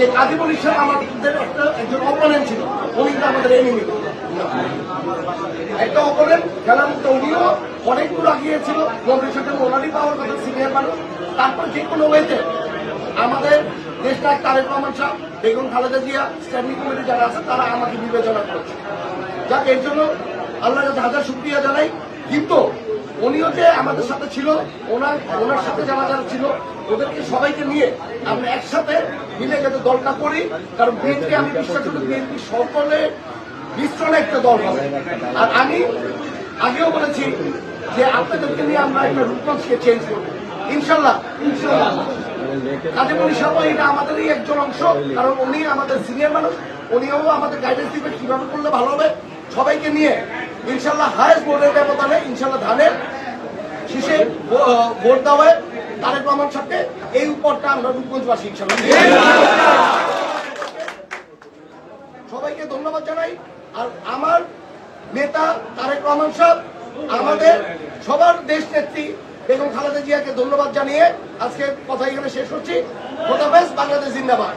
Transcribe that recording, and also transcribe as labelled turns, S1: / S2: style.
S1: যে কাজী বরিশাল আমাদের একজন অপোনেন্ট ছিল, উনি কিন্তু আমাদের এনিমি। একটা অপোনেন্ট খেলার মতো উনিও অনেকগুলো আগিয়েছিল, মন্ত্রীর সাথে ওনারই পাওয়ার কথা, সিনিয়র মানুষ। তারপর যে কোনো ওয়েতে আমাদের দেশটা তারেক রহমান সাহেব, বেগম খালেদা জিয়া, স্ট্যান্ডিং কমিটি যারা আছে তারা আমাকে বিবেচনা করেছে। যাক, এর জন্য আল্লাহর কাছে হাজার শুকরিয়া জানাই। কিন্তু উনিও যে আমাদের সাথে ছিল, ওনার সাথে যারা যারা ছিল ওদেরকে সবাইকে নিয়ে আমরা একসাথে মিলে যাতে দলটা করি। কারণ বিএনপি আমি বিশ্বাস করি বিএনপি সকলে মিশ্রণে একটা দল হবে। আর আমি আগেও বলেছি যে আপনাদেরকে নিয়ে আমরা একটা রূপগঞ্জকে চেঞ্জ করবো ইনশাল্লাহ। কাজী বরিশাল এটা আমাদেরই একজন অংশ, কারণ উনি আমাদের সিনিয়র মানুষ, উনিও আমাদের গাইডেন্স দিবে কিভাবে করলে ভালো হবে। সবাইকে নিয়ে ইনশাল্লাহ হায়েস্ট ভোটের ব্যবধানে ইনশাল্লাহ ধানের শীষে ভোট দেওয়া তারেক রহমান সাহেবকে, এই উপরটা আমরা রূপগঞ্জবাসী ইনশাল্লাহ। সবাইকে ধন্যবাদ জানাই। আর আমার নেতা তারেক রহমান সাহেব, আমাদের সবার দেশ নেত্রী বেগম খালেদা জিয়াকে ধন্যবাদ জানিয়ে আজকে কথা এখানে শেষ করছি। খোদাফেজ, বাংলাদেশ জিন্দাবাদ।